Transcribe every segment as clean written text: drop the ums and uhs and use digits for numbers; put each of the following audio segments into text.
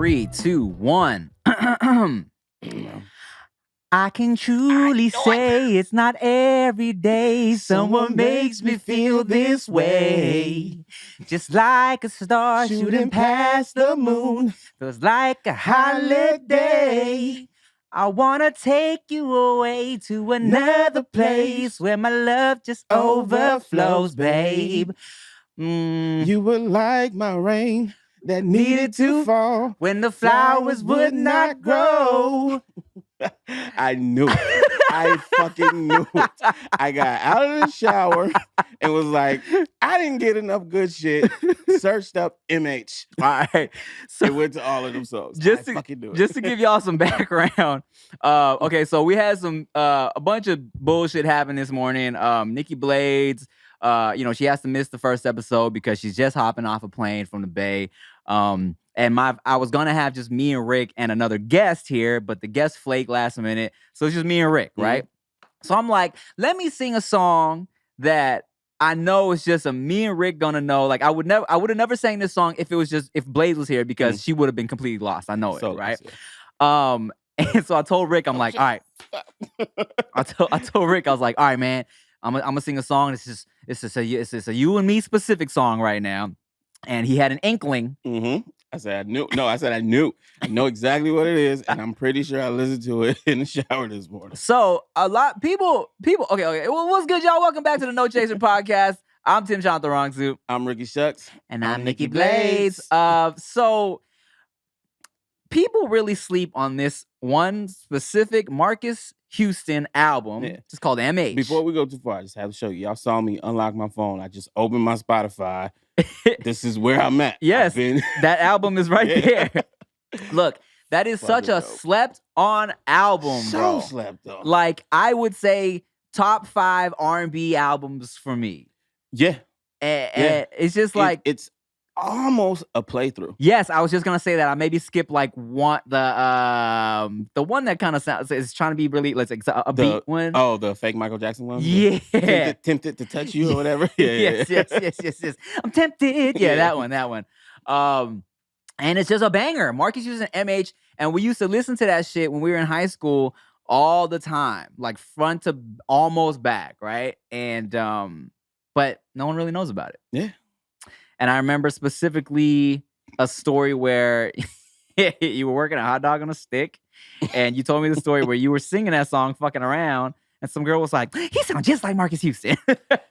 3, 2, 1. I can truly say it's not every day someone makes me feel this way. Just like a star shooting past the moon, feels like a holiday. I wanna take you away to another place where my love just overflows, babe. You were like my rain that needed to fall when the flowers would not grow. I knew it. I fucking knew it. I got out of the shower and was like, I didn't get enough good shit. Searched up MH. All right. So it went to all of them songs. Just to give y'all some background. Okay, so we had a bunch of bullshit happen this morning. Nikki Blades, she has to miss the first episode because she's just hopping off a plane from the Bay. And I was gonna have just me and Rick and another guest here, but the guest flaked last minute, so it's just me and Rick, right? So I'm like, let me sing a song that I know is just a me and Rick gonna know. Like I would have never sang this song if Blaze was here because she would have been completely lost. I know it, right? Yeah. And so I told Rick, I'm like, all right. I told Rick, I was like, all right, man, I'm gonna sing a song. It's just a you and me specific song right now. And he had an inkling. I said, I knew. No, I said, I knew. I know exactly what it is. And I'm pretty sure I listened to it in the shower this morning. So a lot people. Okay. Well, what's good, y'all? Welcome back to the No Chaser podcast. I'm Tim Chantarangsu. I'm Ricky Shucks. And I'm Nikki Blades. So people really sleep on this one specific Marcus Houston album. Yeah. It's called MH. Before we go too far, I just have to show you. Y'all saw me unlock my phone. I just opened my Spotify. This is where I'm at. Yes, that album is right there. Look, that is such a slept-on album, bro. So slept on. Like, I would say top 5 R&B albums for me. Yeah. And it's just like... It's almost a playthrough. Yes, I was just gonna say that. I maybe skip like the one that kind of sounds is trying to be really like a beat one. Oh, the fake Michael Jackson one. Yeah, tempted to touch you or whatever. Yeah, yes. I'm tempted. Yeah, that one. And it's just a banger. Marcus Houston MH, and we used to listen to that shit when we were in high school all the time, like front to almost back, right? And but no one really knows about it. Yeah. And I remember specifically a story where you were working a hot dog on a stick, and you told me the story where you were singing that song, fucking around, and some girl was like, "He sounds just like Marcus Houston."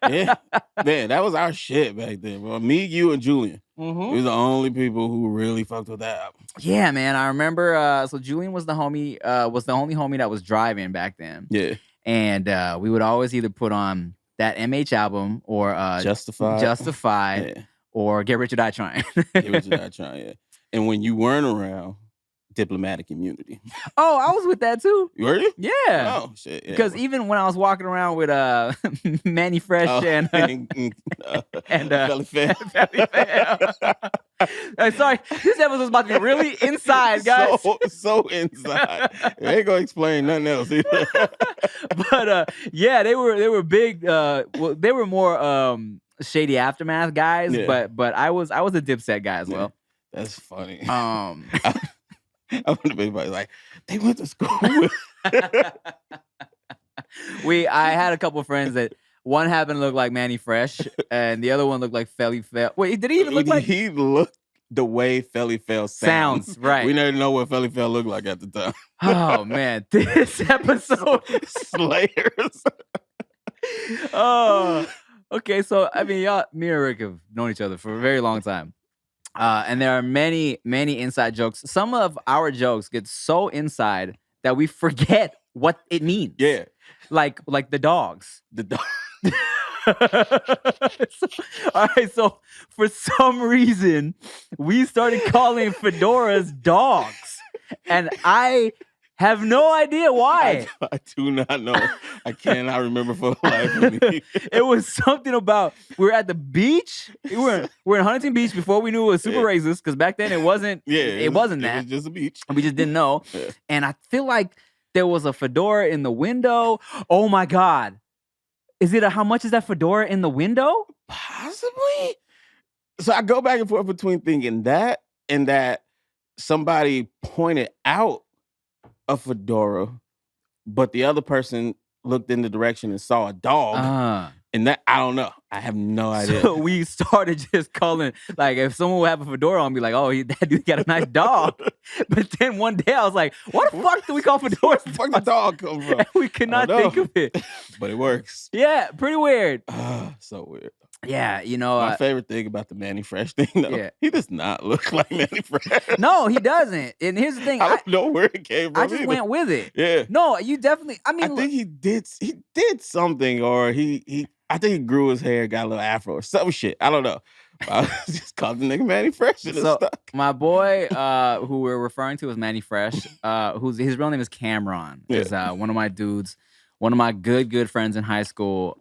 Yeah, man, that was our shit back then, bro. Me, you, and Julian. We were the only people who really fucked with that album. Yeah, man. I remember. So Julian was the only homie that was driving back then. Yeah, and we would always either put on that MH album or Justified. Yeah. Or Get Rich or Die Trying. Get Rich or Die Trying, yeah. And when you weren't around, Diplomatic Immunity. Oh, I was with that too. Were you? Yeah. Oh, shit. Because even when I was walking around with Manny Fresh and Belly Fam. Sorry, this episode's about to be really inside, guys. So inside. They ain't gonna explain nothing else either. But yeah, they were big. They were more Shady Aftermath guys, yeah. but I was a Dipset guy as well. That's funny. I wonder if anybody's like, they went to school with. I had a couple of friends that one happened to look like Manny Fresh, and the other one looked like Felly Fel. Wait, did he even look like? He looked the way Felly Fel sounds. Right. We didn't know what Felly Fel looked like at the time. Oh man, this episode Slayers. Oh. Okay, so I mean, me and Rick have known each other for a very long time, and there are many inside jokes. Some of our jokes get so inside that we forget what it means. Yeah, like the dogs. The dog. All right, so for some reason, we started calling fedoras dogs, and I have no idea why. I do not know. I cannot remember for the life of me. It was something about we were at the beach. We're in Huntington Beach before we knew it was super racist, because back then it wasn't. Yeah, it wasn't that. It was just a beach. We just didn't know. Yeah. And I feel like there was a fedora in the window. Oh my God. Is it how much is that fedora in the window? Possibly. So I go back and forth between thinking that and that somebody pointed out a fedora, but the other person looked in the direction and saw a dog. And that, I don't know. I have no idea. So we started just calling, like, if someone would have a fedora on, be like, oh, that dude got a nice dog. But then one day I was like, what the fuck do we call fedoras? Where the fuck the dog come from? And we could not think of it. But it works. Yeah, pretty weird. So weird. Yeah, you know. My favorite thing about the Manny Fresh thing, though, he does not look like Manny Fresh. No, he doesn't. And here's the thing. I don't know where it came from. I just went with it. Yeah. No, you definitely, I mean. I think he did something, or I think he grew his hair, got a little afro or some shit. I don't know. I just called the nigga Manny Fresh and so stuck. My boy, who we're referring to as Manny Fresh, his real name is Cameron. Is one of my dudes, one of my good friends in high school.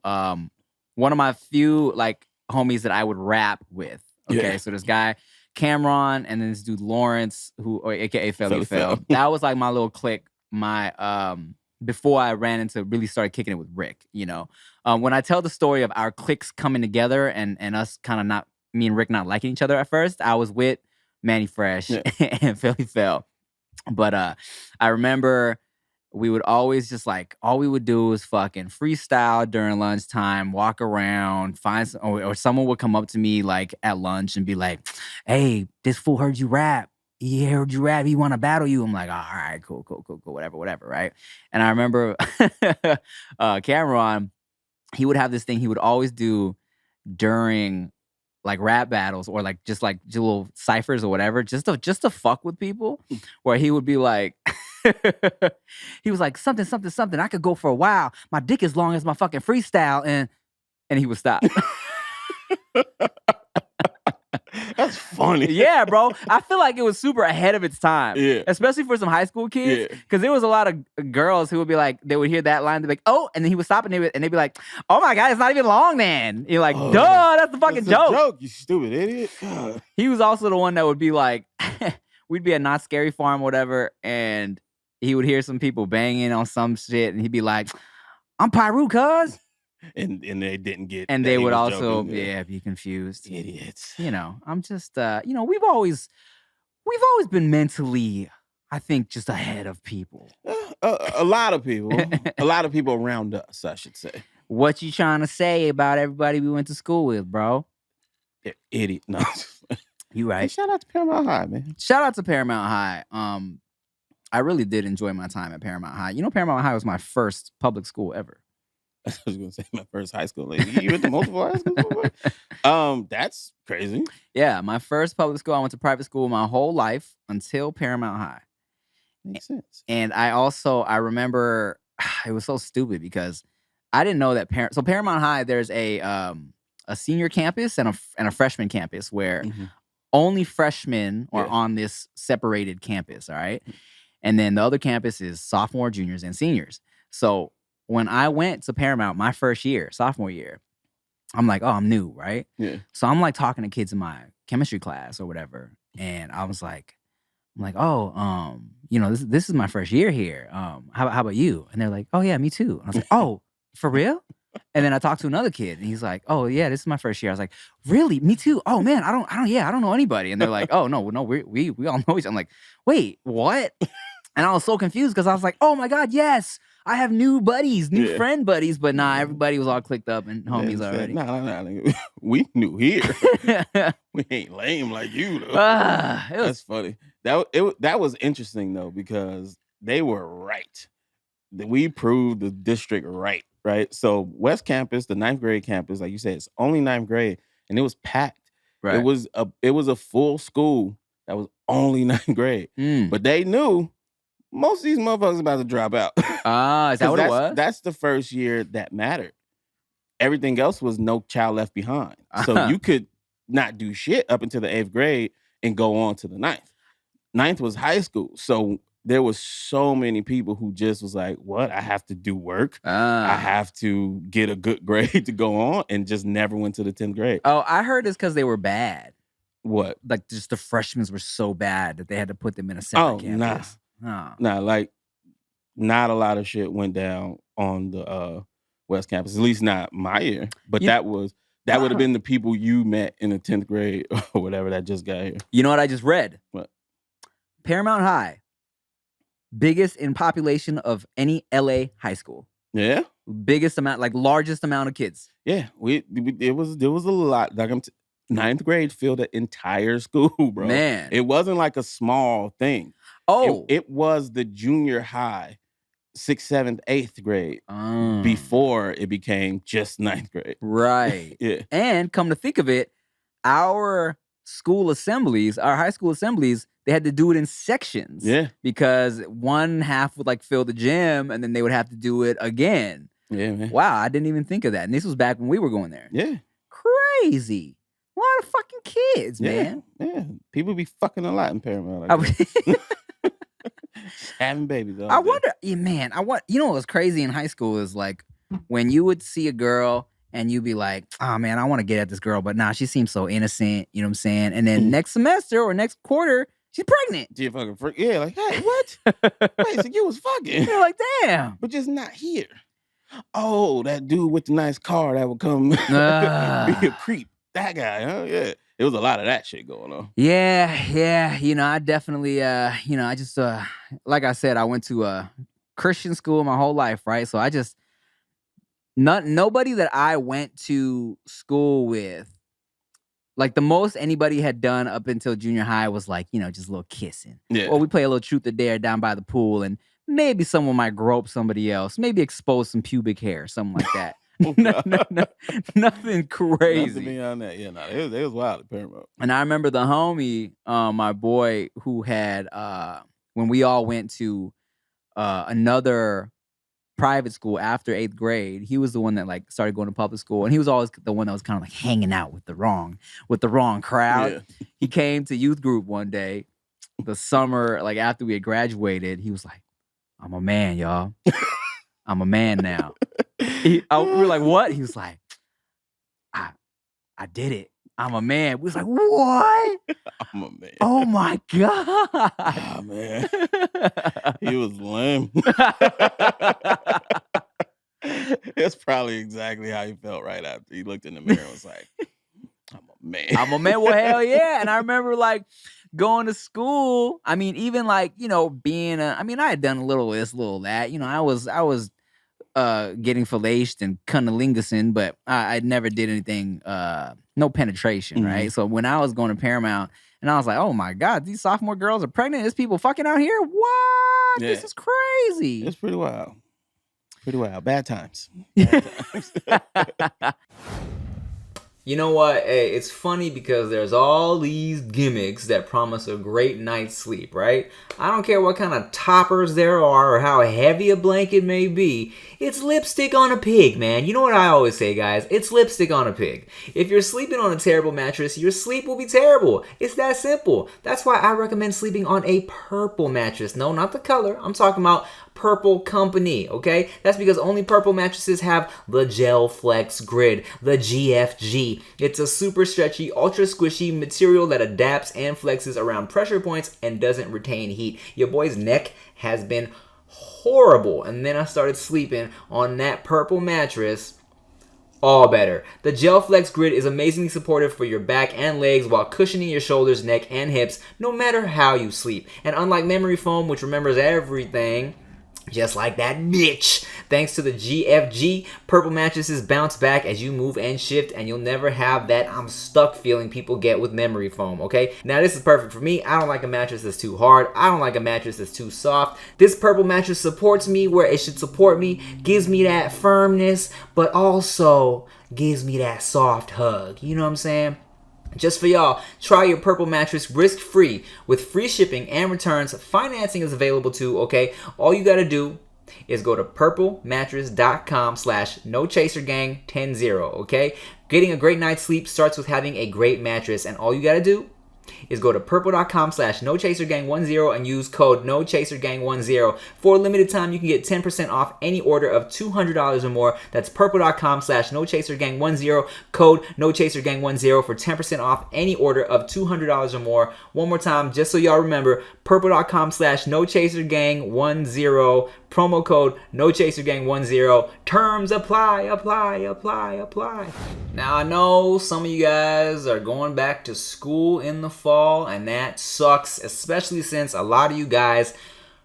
One of my few like homies that I would rap with. Okay, so this guy Cameron, and then this dude Lawrence, or AKA Felly Fel. That was like my little clique. My before I ran into really started kicking it with Rick. You know, when I tell the story of our cliques coming together and us kind of not, me and Rick not liking each other at first, I was with Manny Fresh and Felly Fel. But I remember we would always just like, all we would do was fucking freestyle during lunchtime, walk around, find some, or someone would come up to me like at lunch and be like, hey, this fool heard you rap. He heard you rap. He want to battle you. I'm like, all right, cool, whatever, right? And I remember Cameron, he would have this thing he would always do during like rap battles or like just little ciphers or whatever, just to fuck with people, where he would be like, he was like, something. I could go for a while. My dick is long as my fucking freestyle, and he would stop. That's funny. Yeah, bro. I feel like it was super ahead of its time. Yeah. Especially for some high school kids. Because there was a lot of girls who would be like, they would hear that line, they'd be like, oh, and then he would stop and they'd be like, oh my God, it's not even long then. You're like, duh, that's the fucking joke. You stupid idiot. God. He was also the one that would be like, we'd be at Not Scary Farm or whatever, and he would hear some people banging on some shit, and he'd be like, I'm Pyru, cuz. And they didn't get. And they would also be confused. Idiots. You know, I'm just we've always been mentally, I think, just ahead of people. A lot of people. A lot of people around us, I should say. What you trying to say about everybody we went to school with, bro? Idiot. No. You right. Hey, shout out to Paramount High, man. Shout out to Paramount High. I really did enjoy my time at Paramount High. You know, Paramount High was my first public school ever. I was going to say my first high school. Like, you went to multiple high schools? That's crazy. Yeah, my first public school. I went to private school my whole life until Paramount High. Makes sense. And I remember it was so stupid because I didn't know that Paramount High, there's a senior campus and a freshman campus where only freshmen are on this separated campus, all right? And then the other campus is sophomore, juniors, and seniors. So when I went to Paramount my first year, sophomore year, I'm like, oh, I'm new, right? Yeah. So I'm like talking to kids in my chemistry class or whatever. And I was like, oh, this is my first year here. How about you? And they're like, oh yeah, me too. And I was like, oh, for real? And then I talked to another kid and he's like, oh yeah, this is my first year. I was like, really? Me too? Oh man, I don't know anybody. And they're like, oh no, we all know each other. I'm like, wait, what? And I was so confused because I was like, oh my God, yes, I have new buddies, new friend buddies. But nah, everybody was all clicked up and homies already. Nah. We new here. We ain't lame like you, though. That's funny. That was interesting, though, because they were right. We proved the district right? So West Campus, the 9th grade campus, like you said, it's only 9th grade, and it was packed. Right. It was a full school that was only 9th grade. But they knew most of these motherfuckers about to drop out. Is that what it was? That's the first year that mattered. Everything else was no child left behind. So you could not do shit up until the 8th grade and go on to the 9th. 9th was high school. So there was so many people who just was like, what? I have to do work. I have to get a good grade to go on, and just never went to the 10th grade. Oh, I heard it's because they were bad. What? Like just the freshmen were so bad that they had to put them in a separate campus. Nah, like not a lot of shit went down on the West Campus, at least not my year. But that would have been the people you met in the 10th grade or whatever that just got here. You know what I just read? What? Paramount High, biggest in population of any LA high school. Yeah. Biggest amount, like largest amount of kids. Yeah. There was a lot. Like ninth grade filled the entire school, bro. Man. It wasn't like a small thing. Oh. It was the junior high, 6th, 7th, 8th grade before it became just 9th grade. Right. Yeah. And come to think of it, our school assemblies, our high school assemblies, they had to do it in sections. Yeah. Because one half would like fill the gym and then they would have to do it again. Yeah, man. Wow, I didn't even think of that. And this was back when we were going there. Yeah. Crazy. A lot of fucking kids, man. Yeah. People be fucking a lot in Paramount. Having babies. I wonder, you know what was crazy in high school is like when you would see a girl and you'd be like, oh man, I want to get at this girl, but nah, she seems so innocent, you know what I'm saying? And then next semester or next quarter, she's pregnant. She fucking freak. Yeah, like, hey, what? Wait, so you was fucking. You're like, damn. But just not here. Oh, that dude with the nice car that would come be a creep. That guy, huh? Yeah. There was a lot of that shit going on. Yeah. You know, I definitely, I just, like I said, I went to a Christian school my whole life, right? So I just, nobody that I went to school with, like the most anybody had done up until junior high was like, just a little kissing. Yeah. Or we play a little truth or dare down by the pool and maybe someone might grope somebody else, maybe expose some pubic hair, something like that. Nothing crazy. Nothing beyond that. Yeah, it was wild at Paramount. And I remember the homie, my boy, who had when we all went to another private school after 8th grade, he was the one that like started going to public school, and he was always the one that was kind of like hanging out with the wrong crowd. Yeah. He came to youth group one day, the summer like after we had graduated. He was like, "I'm a man, y'all. I'm a man now." We were like, "What?" He was like, I did it. I'm a man. We was like, "What?" I'm a man. Oh my God. Oh man. He was lame. That's probably exactly how he felt right after he looked in the mirror and was like, I'm a man. I'm a man. Well, hell yeah. And I remember like going to school. I mean, even like, being I had done a little this, a little that. I was getting fellaced and cunnilingusin, but I never did anything, no penetration, right? So when I was going to Paramount and I was like, oh my God, these sophomore girls are pregnant. There's people fucking out here. What? Yeah. This is crazy. It's pretty wild. Bad times. You know what? Hey, it's funny because there's all these gimmicks that promise a great night's sleep, right? I don't care what kind of toppers there are or how heavy a blanket may be. It's lipstick on a pig, man. You know what I always say, guys? It's lipstick on a pig. If you're sleeping on a terrible mattress, your sleep will be terrible. It's that simple. That's why I recommend sleeping on a purple mattress. No, not the color. I'm talking about Purple Company, okay? That's because only purple mattresses have the Gel Flex Grid, the GFG. It's a super stretchy, ultra squishy material that adapts and flexes around pressure points and doesn't retain heat. Your boy's neck has been horrible, and then I started sleeping on that purple mattress. All better. The Gel Flex Grid is amazingly supportive for your back and legs while cushioning your shoulders, neck, and hips no matter how you sleep. And unlike memory foam, which remembers everything, just like that bitch. Thanks to the GFG, purple mattresses bounce back as you move and shift, and you'll never have that I'm stuck feeling people get with memory foam, okay? Now this is perfect for me. I don't like a mattress that's too hard. I don't like a mattress that's too soft. This purple mattress supports me where it should support me, gives me that firmness, but also gives me that soft hug. You know what I'm saying? Just for y'all, try your purple mattress risk-free with free shipping and returns. Financing is available too, okay? All you gotta do is go to purplemattress.com/nochasergang10, okay? Getting a great night's sleep starts with having a great mattress, and all you gotta do is go to purple.com/nochasergang10 and use code nochasergang10. For a limited time, you can get 10% off any order of $200 or more. That's purple.com/nochasergang10, code nochasergang10 for 10% off any order of $200 or more. One more time, just so y'all remember, purple.com/nochasergang10, Promo code NoChaserGang10. Terms apply. Now, I know some of you guys are going back to school in the fall, and that sucks, especially since a lot of you guys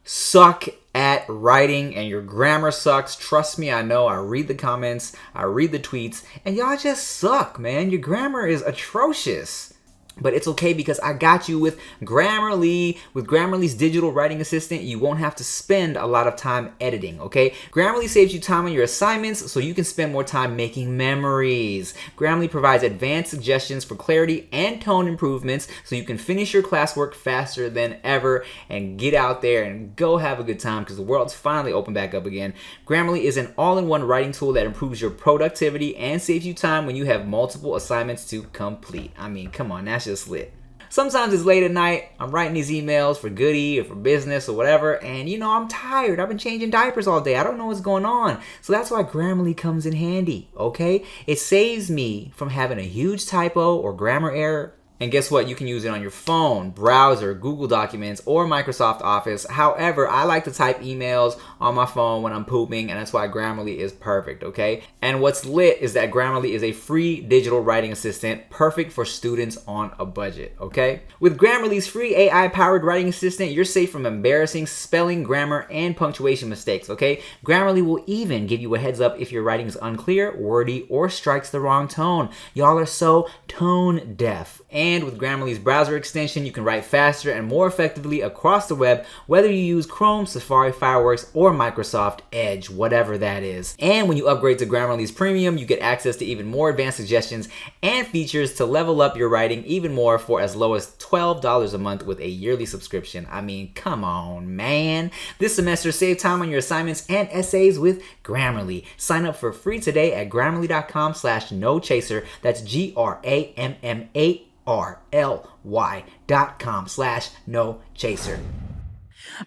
suck at writing and your grammar sucks. Trust me, I know. I read the comments, I read the tweets, and y'all just suck, man. Your grammar is atrocious. But it's okay because I got you with Grammarly. With Grammarly's digital writing assistant, you won't have to spend a lot of time editing, okay? Grammarly saves you time on your assignments so you can spend more time making memories. Grammarly provides advanced suggestions for clarity and tone improvements so you can finish your classwork faster than ever and get out there and go have a good time because the world's finally opened back up again. Grammarly is an all-in-one writing tool that improves your productivity and saves you time when you have multiple assignments to complete. I mean, come on, that's just lit. Sometimes it's late at night, I'm writing these emails for Goody or for business or whatever, and I'm tired. I've been changing diapers all day. I don't know what's going on. So that's why Grammarly comes in handy, okay? It saves me from having a huge typo or grammar error. And guess what? You can use it on your phone, browser, Google Documents, or Microsoft Office. However, I like to type emails on my phone when I'm pooping, and that's why Grammarly is perfect, okay? And what's lit is that Grammarly is a free digital writing assistant, perfect for students on a budget, okay? With Grammarly's free AI-powered writing assistant, you're safe from embarrassing spelling, grammar, and punctuation mistakes, okay? Grammarly will even give you a heads up if your writing is unclear, wordy, or strikes the wrong tone. Y'all are so tone deaf. And with Grammarly's browser extension, you can write faster and more effectively across the web, whether you use Chrome, Safari, Fireworks, or Microsoft Edge, whatever that is. And when you upgrade to Grammarly's Premium, you get access to even more advanced suggestions and features to level up your writing even more for as low as $12 a month with a yearly subscription. I mean, come on, man. This semester, save time on your assignments and essays with Grammarly. Sign up for free today at Grammarly.com/NoChaser. That's GRAMMARLY.com/NoChaser.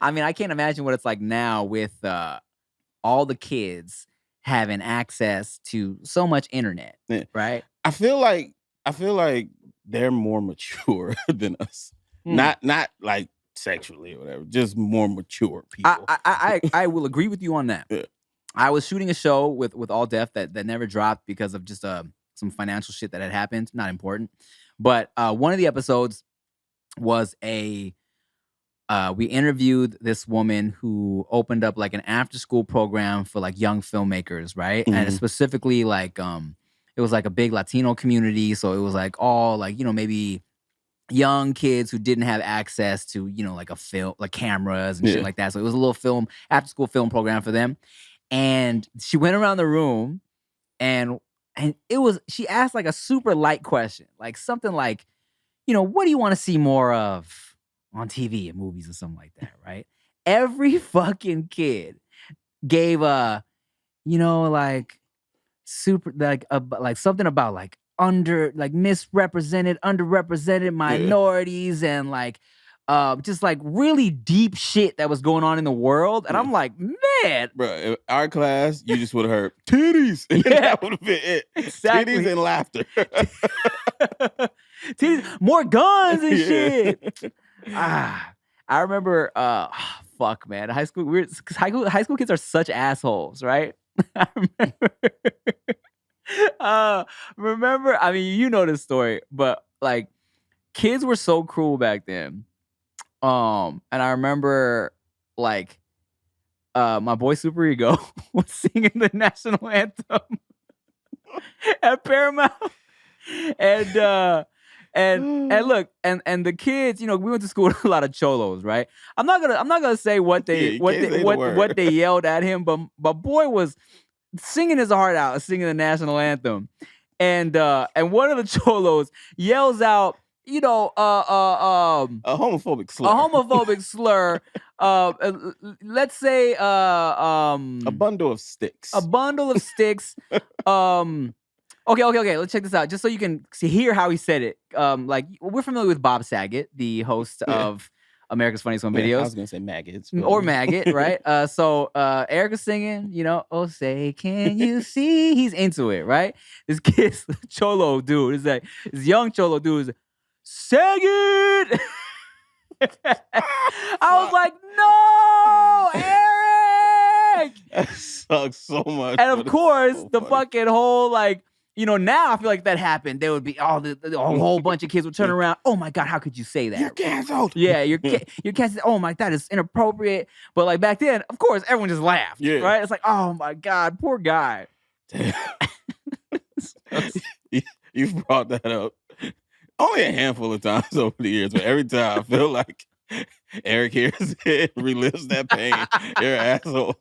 I mean, I can't imagine what it's like now with all the kids having access to so much internet, right? I feel like they're more mature than us. Not like sexually or whatever, just more mature people. I will agree with you on that. Yeah. I was shooting a show with All Def that never dropped because of just some financial shit that had happened. Not important. But one of the episodes was we interviewed this woman who opened up like an after school program for like young filmmakers, right? Mm-hmm. And specifically like it was like a big Latino community. So it was like all like, maybe young kids who didn't have access to, like a film, like cameras and shit like that. So it was a little after school film program for them. And she went around the room and she asked like a super light question, like something like, what do you want to see more of on TV and movies or something like that, right? Every fucking kid gave like super like something about like misrepresented, underrepresented minorities and like just like really deep shit that was going on in the world. And I'm like, man. Bro, in our class, you just would have heard titties. And that would have been it. Exactly. Titties and laughter. Titties, more guns and shit. I remember, fuck, man. High school kids are such assholes, right? I remember, I mean, you know this story, but like kids were so cruel back then. And I remember like my boy Super Ego was singing the national anthem at Paramount. And look, and the kids, we went to school with a lot of cholos, right? I'm not gonna say what they yelled at him, but boy was singing his heart out, singing the national anthem. And one of the cholos yells out, a homophobic slur. A homophobic slur. Let's say a bundle of sticks. A bundle of sticks. Okay. Let's check this out, just so you can hear how he said it. Like we're familiar with Bob Saget, the host of America's Funniest Home Videos. I was gonna say maggots or maggot, right? So Erica's singing, oh say can you see? He's into it, right? This kid's cholo dude is like this young cholo dude is Saget. I was like, no, Like, that sucks so much. And of course, so the funny. fucking whole like, now I feel like that happened. There would be a whole bunch of kids would turn around. Oh my God, how could you say that? You're canceled. Yeah, you're canceled. Oh my, that is inappropriate. But like back then, of course, everyone just laughed. Yeah. Right? It's like, oh my God, poor guy. You've brought that up only a handful of times over the years, but every time I feel like Eric hears it, relives that pain. You're an asshole.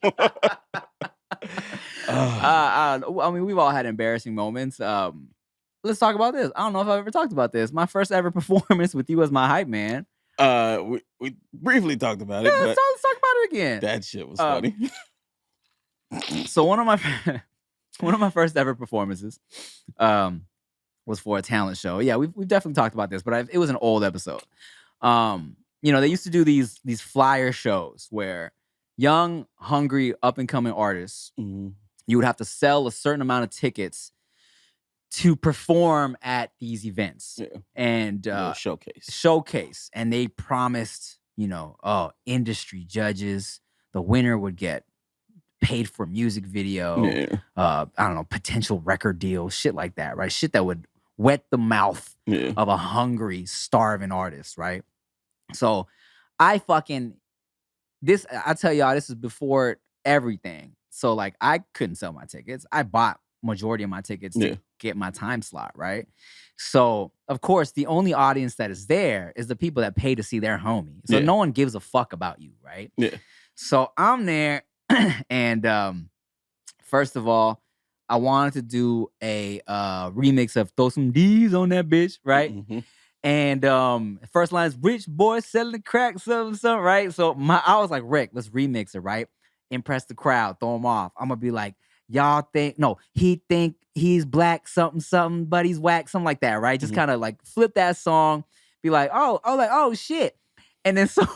I mean, we've all had embarrassing moments. Let's talk about this. I don't know if I've ever talked about this. My first ever performance with you as my hype man. We briefly talked about it. Yeah, but let's talk about it again. That shit was funny. So one of my first ever performances was for a talent show. Yeah, we've definitely talked about this, but it was an old episode. They used to do these flyer shows where young, hungry, up-and-coming artists, you would have to sell a certain amount of tickets to perform at these events. Yeah. And showcase. And they promised, industry judges, the winner would get paid for music video, I don't know, potential record deal, shit like that, right? Shit that would wet the mouth of a hungry, starving artist, right? So I tell y'all, this is before everything. So like I couldn't sell my tickets. I bought majority of my tickets to get my time slot, right? So of course, the only audience that is there is the people that pay to see their homie. So no one gives a fuck about you, right? Yeah. So I'm there and first of all, I wanted to do a remix of Throw Some D's on that bitch, right? Mm-hmm. And first line is rich boy selling crack, something, right? So I was like, Rick, let's remix it, right? Impress the crowd, throw him off. I'm gonna be like, he think he's black, something, but he's whack, something like that, right? Just kind of like flip that song, be like, oh shit. And then so,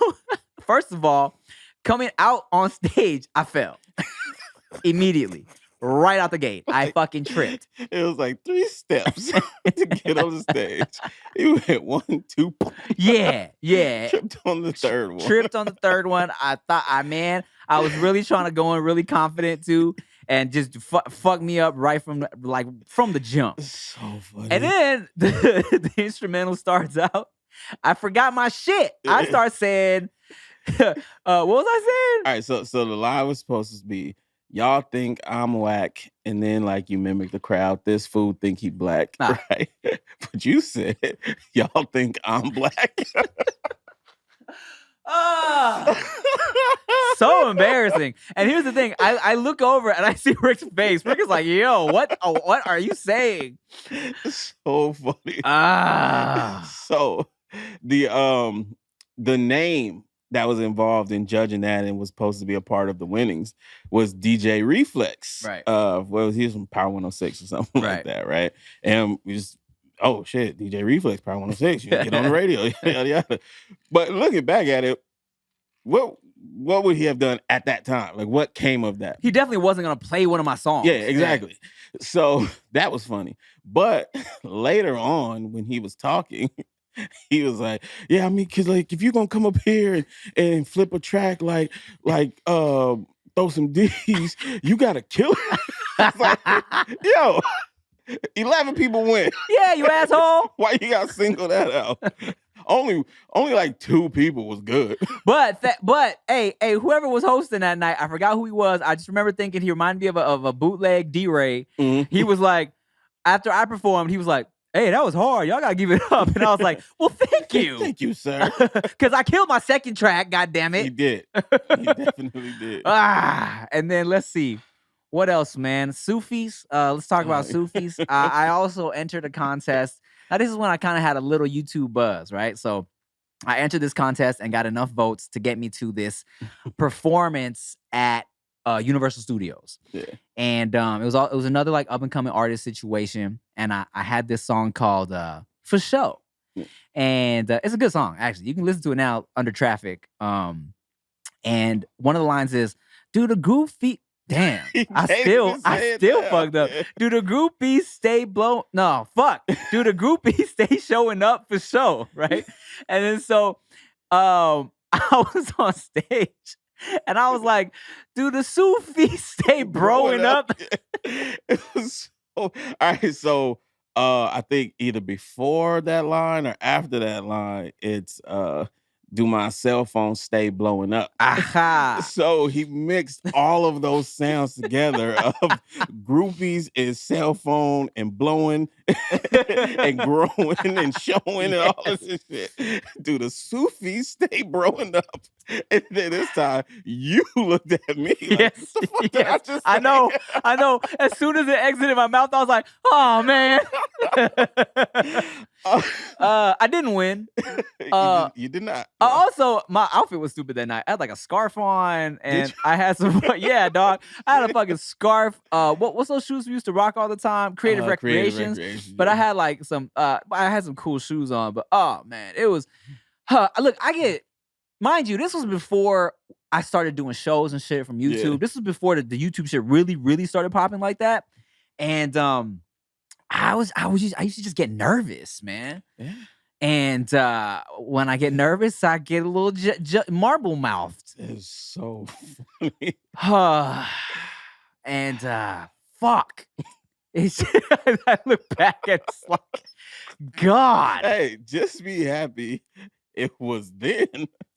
first of all, coming out on stage, I fell immediately. Right out the gate, I fucking tripped. It was like 3 steps to get on the stage. You went 1, 2. Yeah. Tripped on the third one. I thought, I was really trying to go in really confident too, and just fuck me up right from the jump. So funny. And then the instrumental starts out. I forgot my shit. I start saying, what was I saying? All right, so the line was supposed to be, y'all think I'm whack, and then like you mimic the crowd. This fool think he black, right? But you said y'all think I'm black. So embarrassing. And here's the thing: I look over and I see Rick's face. Rick is like, "Yo, what are you saying?" So funny. So the name that was involved in judging that and was supposed to be a part of the winnings was DJ Reflex. Right. He was from Power 106 or something like that, right? And we just, oh shit, DJ Reflex, Power 106, you can get on the radio, yada yada. But looking back at it, what would he have done at that time? Like, what came of that? He definitely wasn't gonna play one of my songs. Yeah, exactly. So that was funny. But later on, when he was talking, he was like, yeah, I mean, cause like if you're gonna come up here and flip a track like Throw Some D's, you gotta kill it. Like, yo, 11 people win. Yeah, you asshole. Why you gotta single that out? Only like 2 people was good. But hey, whoever was hosting that night, I forgot who he was. I just remember thinking he reminded me of a bootleg D-Ray. Mm-hmm. He was like, after I performed, he was like, hey, that was hard. Y'all gotta give it up. And I was like, well, thank you. Thank you, sir. Because I killed my second track, goddammit. He did. He definitely did. And then let's see. What else, man? Sufis. Let's talk about Sufis. I also entered a contest. Now, this is when I kind of had a little YouTube buzz, right? So I entered this contest and got enough votes to get me to this performance at Universal Studios. Yeah. And it was another like up and coming artist situation. And I had this song called For Show. Yeah. And it's a good song, actually. You can listen to it now under traffic. And one of the lines is, do the goofy damn, I still fucked up. Do the groupies stay blown? No, fuck. Do the groupies stay showing up for show, right? And then so I was on stage And I was like, do the Sufi stay broing up? It was so, all right. So I think either before that line or after that line, it's do my cell phone stay blowing up? Aha. So he mixed all of those sounds together of groupies and cell phone and blowing and growing and showing and all this shit. Do the Sufi stay blowing up? And then this time you looked at me like, Yes, what the fuck did I just I say? I know. As soon as it exited my mouth, I was like, oh man. I didn't win. You did not. Also, my outfit was stupid that night. I had like a scarf on, and I had some. Yeah, dog. I had a fucking scarf. What's those shoes we used to rock all the time? Creative Recreations. But I had like some. I had some cool shoes on. But oh man, it was. Look, mind you, this was before I started doing shows and shit from YouTube. Yeah. This was before the YouTube shit really started popping like that. And I used to just get nervous, man. Yeah. And when I get nervous, I get a little marble mouthed. It's so funny. And fuck. I look back and it's like, God. Hey, just be happy it was then.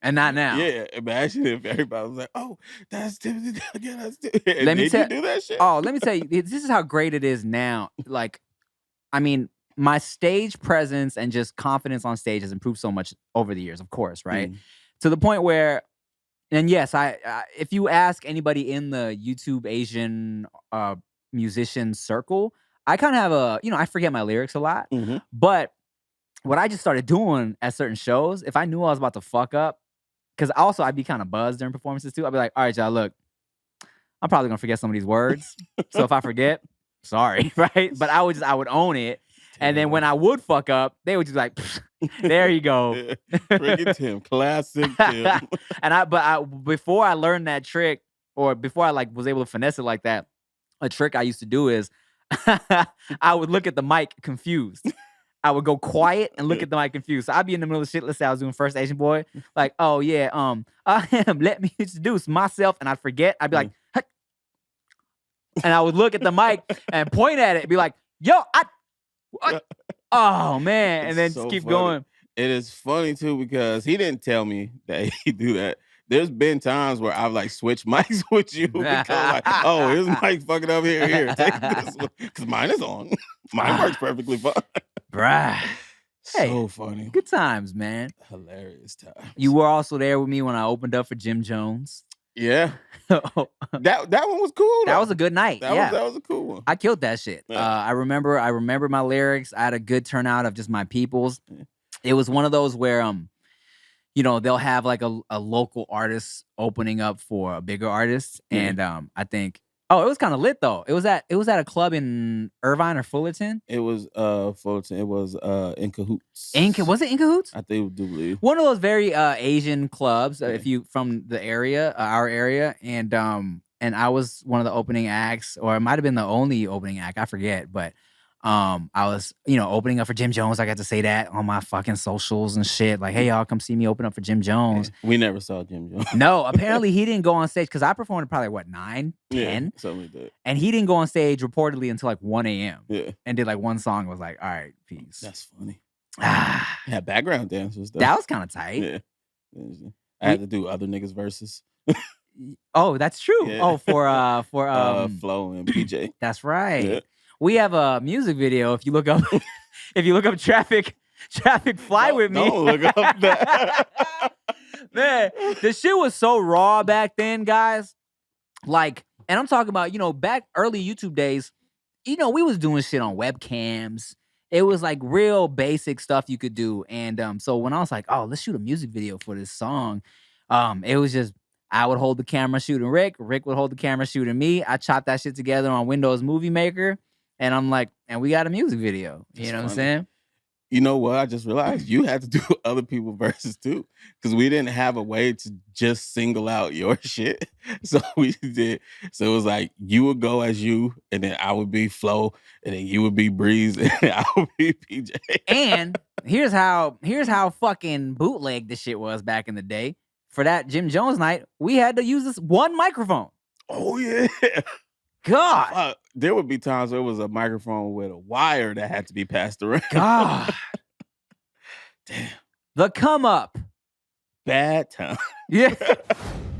And not now. Yeah, imagine if everybody was like, "Oh, that's Timothy again." That's Timothy. Let me you do that shit. Oh, let me tell you, this is how great it is now. Like, I mean, my stage presence and just confidence on stage has improved so much over the years, of course, right? To the point where, and yes, I if you ask anybody in the YouTube Asian musician circle, I kind of have I forget my lyrics a lot, but what I just started doing at certain shows, if I knew I was about to fuck up, because also I'd be kind of buzzed during performances too. I'd be like, all right, y'all, look, I'm probably gonna forget some of these words. So if I forget, sorry, right? But I would own it. And then when I would fuck up, they would just like, there you go. Friggin' Tim, classic Tim. And before I learned that trick, or before I like was able to finesse it like that, a trick I used to do is I would look at the mic confused. I would go quiet and look at the mic confused. So I'd be in the middle of shit. Let's say I was doing First Asian Boy. Like, oh yeah, let me introduce myself. And I'd forget. I'd be like, hey. And I would look at the mic and point at it and be like, yo, oh man. And then so just keep funny. going. It is funny too because he didn't tell me that he do that. There's been times where I've like switched mics with you because like, oh, his mic fucking up here, take this one. Because mine is on. Mine works perfectly fine. Bruh. Hey, so funny. Good times, man. Hilarious times. You were also there with me when I opened up for Jim Jones. Yeah. that one was cool. That was a good night. That was a cool one. I killed that shit. Yeah. I remember my lyrics. I had a good turnout of just my peoples. It was one of those where they'll have like a local artist opening up for a bigger artist. And I think it was kind of lit though. It was at a club in Irvine or Fullerton. It was Fullerton. It was In Cahoots. Was it In Cahoots? I think do believe. One of those very Asian clubs, if you from the area, our area, and I was one of the opening acts, or it might have been the only opening act, I forget, but I was, opening up for Jim Jones. I got to say that on my fucking socials and shit. Like, hey, y'all, come see me open up for Jim Jones. Yeah, we never saw Jim Jones. No, apparently he didn't go on stage because I performed at probably 9, 10? Yeah, something like that. And he didn't go on stage reportedly until like 1 a.m. Yeah. And did like one song and was like, all right, peace. That's funny. Yeah, background dancers though. That was kind of tight. Yeah. I had to do other niggas' verses. Oh, that's true. Yeah. Oh, for Flo and PJ. That's right. Yeah. We have a music video. If you look up traffic fly with me. Don't look up that. Man, the shit was so raw back then, guys. Like, and I'm talking about, back early YouTube days, we was doing shit on webcams. It was like real basic stuff you could do. And so when I was like, oh, let's shoot a music video for this song, it was just, I would hold the camera shooting Rick would hold the camera shooting me. I chopped that shit together on Windows Movie Maker. And I'm like, and we got a music video. You know what I'm saying? You know what? I just realized you had to do other people's verses too. Because we didn't have a way to just single out your shit. So we did. So it was like you would go as you, and then I would be Flo, and then you would be Breeze, and I would be PJ. And here's how fucking bootleg this shit was back in the day. for that Jim Jones night, we had to use this one microphone. Oh yeah. God. There would be times where it was a microphone with a wire that had to be passed around. God. Damn. The come up. Bad time. Yeah.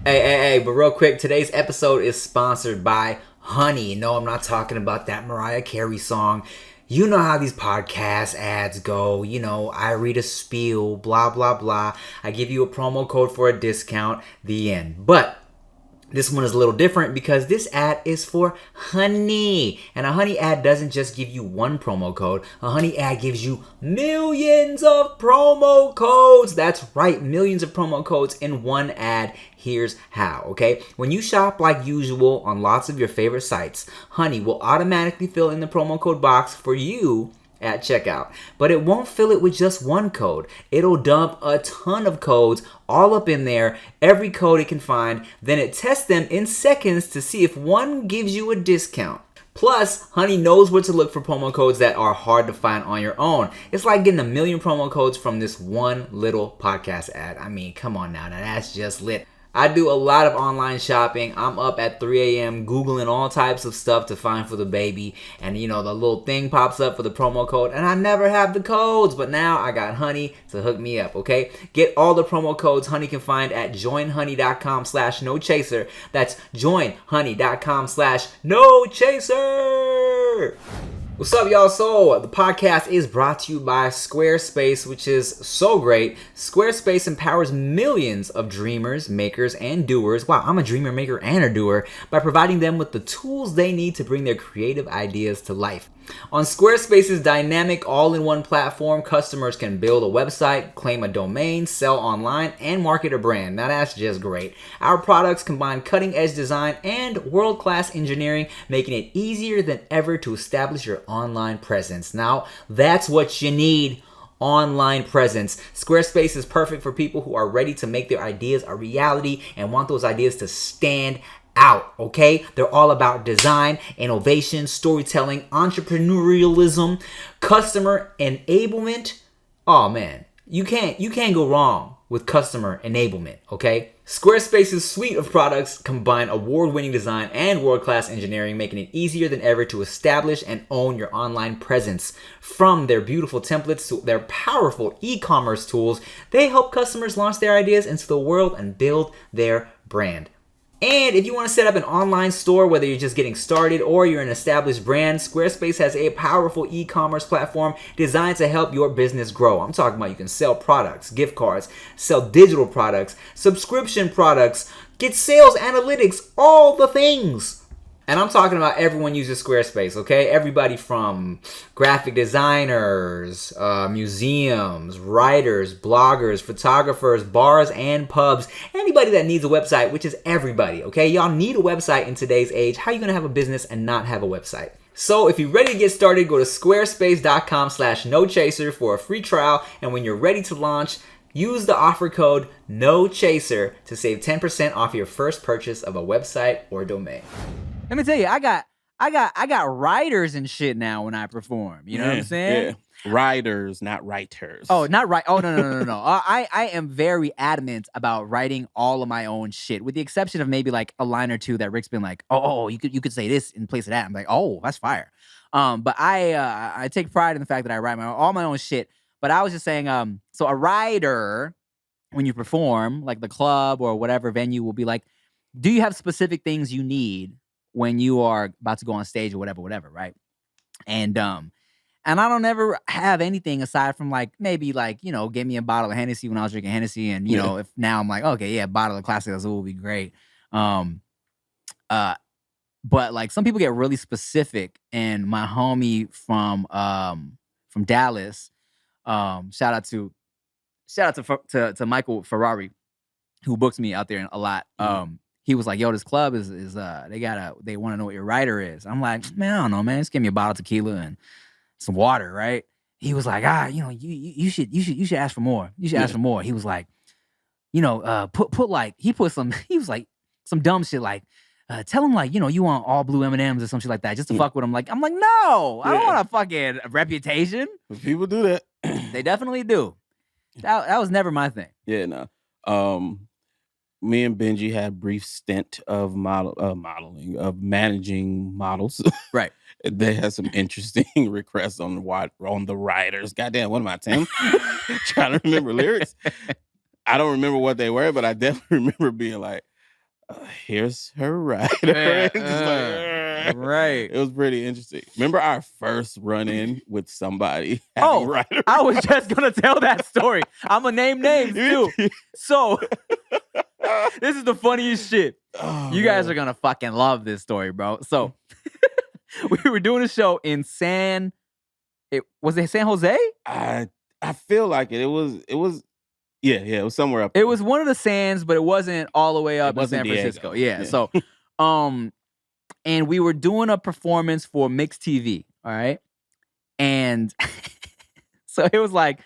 Hey, but real quick, today's episode is sponsored by Honey. No, I'm not talking about that Mariah Carey song. You know how these podcast ads go. You know, I read a spiel, blah, blah, blah. I give you a promo code for a discount, the end. But this one is a little different because this ad is for Honey. And a Honey ad doesn't just give you one promo code. A Honey ad gives you millions of promo codes. That's right, millions of promo codes in one ad. Here's how, okay? When you shop like usual on lots of your favorite sites, Honey will automatically fill in the promo code box for you at checkout. But it won't fill it with just one code. It'll dump a ton of codes all up in there, every code it can find. Then it tests them in seconds to see if one gives you a discount. Plus, Honey knows where to look for promo codes that are hard to find on your own. It's like getting a million promo codes from this one little podcast ad. I mean, come on now that's just lit. I do a lot of online shopping. I'm up at 3 a.m. Googling all types of stuff to find for the baby. And, you know, the little thing pops up for the promo code. And I never have the codes. But now I got Honey to hook me up, okay? Get all the promo codes Honey can find at joinhoney.com/nochaser. That's joinhoney.com/nochaser. What's up, y'all? So, the podcast is brought to you by Squarespace, which is so great. Squarespace empowers millions of dreamers, makers, and doers. Wow, I'm a dreamer, maker, and a doer. By providing them with the tools they need to bring their creative ideas to life. On Squarespace's dynamic all-in-one platform, customers can build a website, claim a domain, sell online, and market a brand. Now that's just great. Our products combine cutting-edge design and world-class engineering, making it easier than ever to establish your online presence. Now, that's what you need. Online presence. Squarespace is perfect for people who are ready to make their ideas a reality and want those ideas to stand out, okay? They're all about design, innovation, storytelling, entrepreneurialism, customer enablement. Oh man, you can't go wrong with customer enablement, okay? Squarespace's suite of products combine award-winning design and world-class engineering, making it easier than ever to establish and own your online presence. From their beautiful templates to their powerful e-commerce tools, they help customers launch their ideas into the world and build their brand. And if you want to set up an online store, whether you're just getting started or you're an established brand, Squarespace has a powerful e-commerce platform designed to help your business grow. I'm talking about you can sell products, gift cards, sell digital products, subscription products, get sales analytics, all the things. And I'm talking about everyone uses Squarespace, okay? Everybody from graphic designers, museums, writers, bloggers, photographers, bars and pubs, anybody that needs a website, which is everybody, okay? Y'all need a website in today's age. How are you gonna have a business and not have a website? So if you're ready to get started, go to squarespace.com/nochaser for a free trial. And when you're ready to launch, use the offer code NOCHASER to save 10% off your first purchase of a website or domain. Let me tell you, I got writers and shit now when I perform. You know what I'm saying? Yeah. Writers, not writers. Oh, not right. Oh, no. I am very adamant about writing all of my own shit, with the exception of maybe like a line or two that Rick's been like, oh, you could say this in place of that. I'm like, oh, that's fire. But I take pride in the fact that I write all my own shit. But I was just saying, so a writer, when you perform, like the club or whatever venue, will be like, do you have specific things you need when you are about to go on stage or whatever, right? And I don't ever have anything aside from like maybe like, you know, give me a bottle of Hennessy when I was drinking Hennessy, and you know, if now I'm like, okay, yeah, a bottle of Classic Azul would be great. But like some people get really specific, and my homie from Dallas, shout out to Michael Ferrari, who books me out there a lot. He was like, yo, this club is they want to know what your writer is. I'm like, man, I don't know, man. Just give me a bottle of tequila and some water, right? He was like, you know, you should ask for more. You should ask for more. He was like, you know, put like, he was like some dumb shit like, tell him like, you know, you want all blue M&Ms or some shit like that, just to fuck with him. Like, I'm like, no, I don't want a fucking reputation. People do that. They definitely do. That was never my thing. Yeah, no. me and Benji had a brief stint of modeling, of managing models. Right. They had some interesting requests on the writers. Goddamn, what am I, Tim? Trying to remember lyrics. I don't remember what they were, but I definitely remember being like, here's her writer. Right. It was pretty interesting. Remember our first run-in with somebody? Writer? I was just gonna tell that story. I'm gonna name names too. So this is the funniest shit. You guys are gonna fucking love this story, bro. So we were doing a show in San Jose? I feel like it. It was it was somewhere up there. It was one of the Sands, but it wasn't all the way up in San Francisco. Yeah. So and we were doing a performance for Mix TV, all right? And so it was like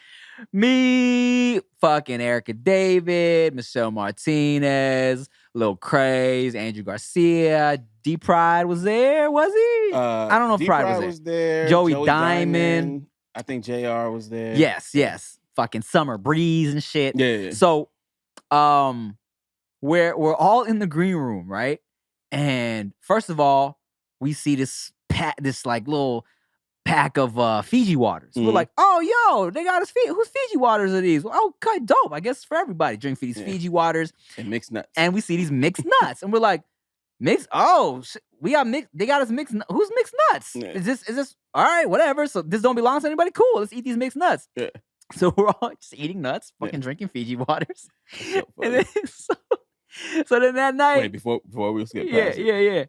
me, fucking Erica David, Michelle Martinez, Lil Craze, Andrew Garcia, D Pride was there, was he? I don't know if Pride was there. Joey Diamond. I think JR was there. Yes. Fucking Summer Breeze and shit. Yeah. So we're all in the green room, right? And first of all, we see this like little pack of Fiji waters. We're like, oh, yo, they got us whose Fiji waters are these? Oh, okay, dope. I guess it's for everybody. Drink these Fiji waters. And mixed nuts. And we see these mixed nuts. And we're like, we got mixed. They got us mixed. Who's mixed nuts? Yeah. Is this all right, whatever. So this don't belong to anybody? Cool. Let's eat these mixed nuts. Yeah. So we're all just eating nuts, fucking drinking Fiji waters. So and then, so then that night. Wait, before we skip past yeah.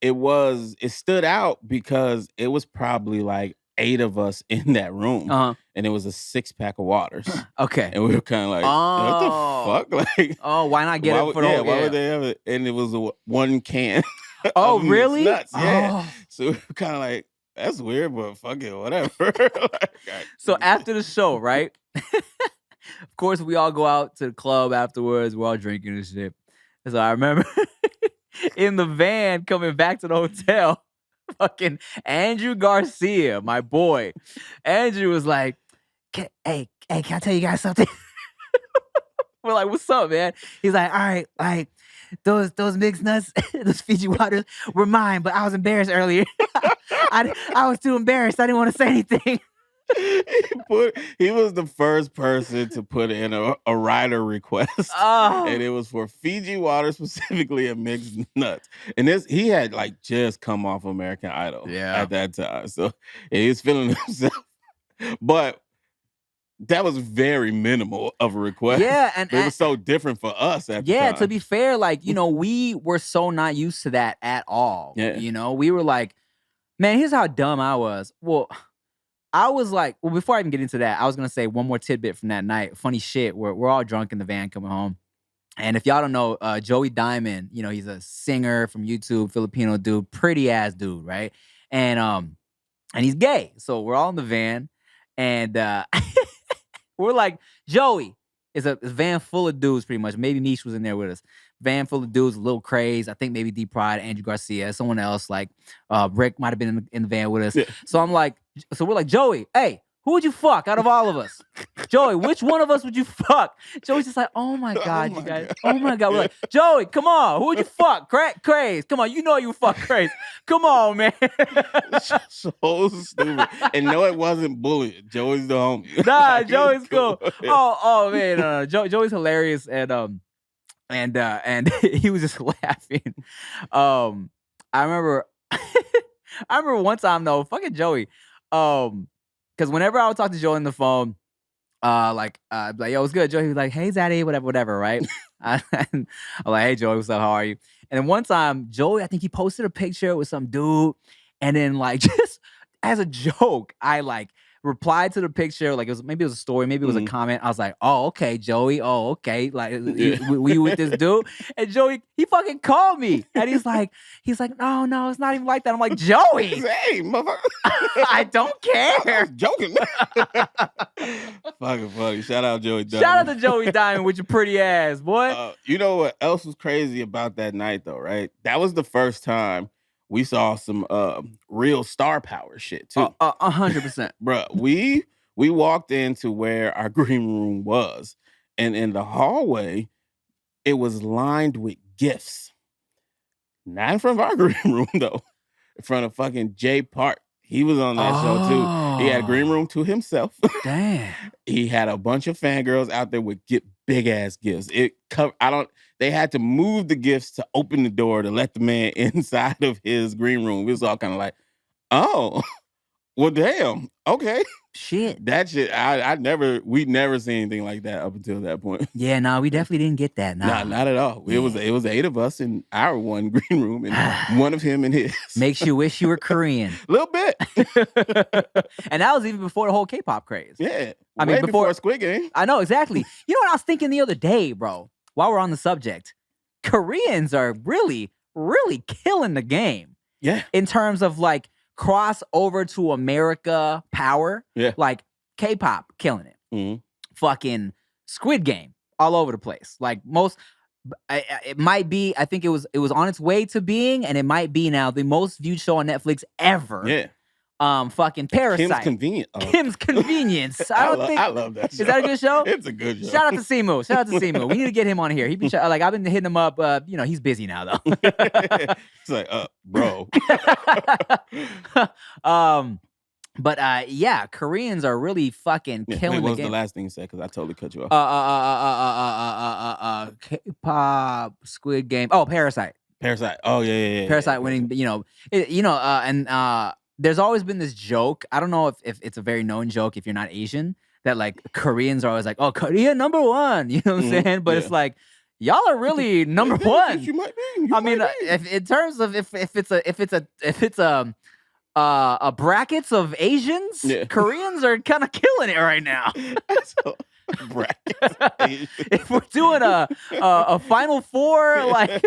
It stood out because it was probably like 8 of us in that room. And it was a 6-pack of waters. Okay. And we were kind of like, what the fuck? Like, why not get it for the whole? Why would they have it? And it was one can. Oh, really? Nuts. Yeah. So we were kind of like, that's weird, but fuck it, whatever. So after the show, right? Of course, we all go out to the club afterwards. We're all drinking and shit. So I remember in the van coming back to the hotel, fucking Andrew Garcia, my boy. Andrew was like, hey, can I tell you guys something? We're like, what's up, man? He's like, all right, like, those mixed nuts, those Fiji waters were mine, but I was embarrassed earlier. I was too embarrassed. I didn't want to say anything. He was the first person to put in a rider request, and it was for Fiji water specifically and mixed nuts. And he had like just come off American Idol at that time, so he was feeling himself. But that was very minimal of a request. Yeah, and it was so different for us at the time. To be fair, like, we were so not used to that at all. Yeah. We were like, man, here's how dumb I was. Well, I was like, before I even get into that, I was gonna say one more tidbit from that night. Funny shit. We're all drunk in the van coming home. And if y'all don't know, Joey Diamond, he's a singer from YouTube, Filipino dude, pretty ass dude, right? And he's gay. So we're all in the van, and we're like, Joey, it's a van full of dudes, pretty much. Maybe Niche was in there with us. Van full of dudes, a little Craze. I think maybe D Pride, Andrew Garcia, someone else, like Rick might have been in the van with us. Yeah. So we're like, Joey, hey, who would you fuck out of all of us? Joey, which one of us would you fuck? Joey's just like, oh my God, you guys. Oh my God. We're like, Joey, come on. Who would you fuck? Craze. Come on. You know you fuck Craze. Come on, man. So stupid. And no, it wasn't bullying. Joey's the homie. Nah, Joey's cool. Oh man. No. Joey's hilarious. And he was just laughing. I remember one time though, fucking Joey. Because whenever I would talk to Joey on the phone, I'd be like, yo, what's good, Joey? He was like, hey, Zaddy, whatever, right? I'm like, hey, Joey, what's up? How are you? And then one time, Joey, I think he posted a picture with some dude. And then, like, just as a joke, I, like, replied to the picture. Like, maybe it was a story. Maybe it was a comment. I was like, oh, okay, Joey. Oh, okay. Like, we with this dude? And Joey, he fucking called me. And he's like, no, it's not even like that. I'm like, Joey. Hey, motherfucker. I don't care. I was joking. Fucking funny. Shout out Joey Diamond. Shout out to Joey Diamond with your pretty ass, boy. You know what else was crazy about that night, though, right? That was the first time we saw some real star power shit, too. 100%. Bruh, we walked into where our green room was, and in the hallway, it was lined with gifts. Not in front of our green room, though. In front of fucking Jay Park. He was on that show, too. He had a green room to himself. Damn. He had a bunch of fangirls out there with big-ass gifts. They had to move the gifts to open the door to let the man inside of his green room. It was all kind of like, oh, well, damn. Okay. Shit. That shit, we'd never seen anything like that up until that point. Yeah, no, we definitely didn't get that. Nah, not at all. It was 8 of us in our one green room and one of him in his. Makes you wish you were Korean. A little bit. And that was even before the whole K-pop craze. Yeah. I mean, before Squid Game. I know, exactly. You know what I was thinking the other day, bro? While we're on the subject, Koreans are really, really killing the game. Yeah. In terms of like cross over to America power. Yeah. Like K-pop killing it. Mm-hmm. Fucking Squid Game all over the place. Like it might be, I think it was on its way to being, and it might be now the most viewed show on Netflix ever. Yeah. Fucking Parasite. Kim's Convenience. Kim's Convenience. I love that show. Is that a good show? It's a good show. Shout out to Simu. We need to get him on here. I've been hitting him up. He's busy now though. It's like, bro. But yeah, Koreans are really fucking killing what the was game. the last thing you said? Because I totally cut you off. K-pop, Squid Game. Oh, Parasite. Oh yeah. Parasite winning. There's always been this joke. I don't know if it's a very known joke if you're not Asian, that like Koreans are always like, oh, Korea number one. You know what I'm saying? But it's like, y'all are really number one. You might be. If in terms of if it's a brackets of Asians, Koreans are kind of killing it right now. Brackets. If we're doing a Final Four, like.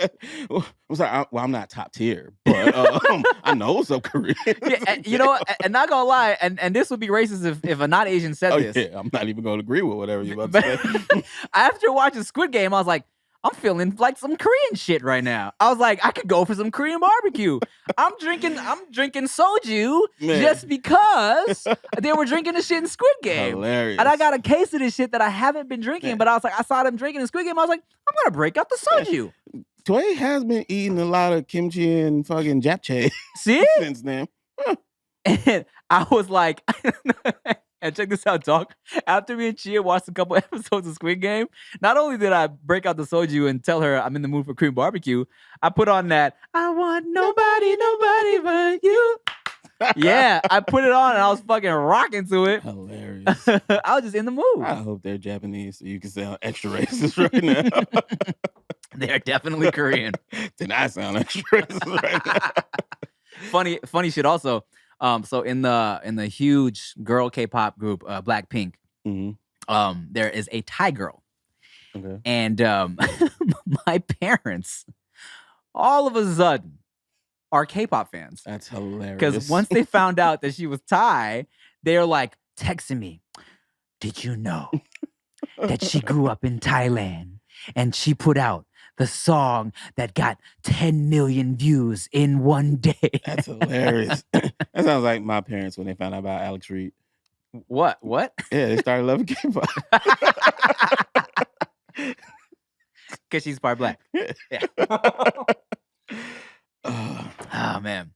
I'm sorry. I'm not top tier, but I know some Korean. Yeah, and not gonna lie, and this would be racist if a not Asian said this. Yeah, I'm not even gonna agree with whatever you're about to say. After watching Squid Game, I was like, I'm feeling like some Korean shit right now. I was like, I could go for some Korean barbecue. I'm drinking soju just because they were drinking the shit in Squid Game. Hilarious. And I got a case of this shit that I haven't been drinking, but I was like, I saw them drinking in Squid Game. I was like, I'm gonna break out the soju. Toy has been eating a lot of kimchi and fucking japchae. See? Since then. And I was like, and check this out, dog. After me and Chia watched a couple episodes of Squid Game, not only did I break out the soju and tell her I'm in the mood for Korean barbecue, I put on that, I want nobody but you. Yeah, I put it on and I was fucking rocking to it. Hilarious. I was just in the mood. I hope they're Japanese so you can sound extra racist right now. They're definitely Korean. Then I sound extra racist right now. Funny shit also. So in the huge girl K-pop group, Blackpink, there is a Thai girl. Okay. And my parents, all of a sudden, are K-pop fans. That's hilarious. Because once they found out that she was Thai, they're like texting me, did you know that she grew up in Thailand and she put out the song that got 10 million views in one day? That's hilarious. That sounds like my parents when they found out about Alex Reed. What? Yeah, they started loving K-pop. Because she's part black. Yeah. Oh, man.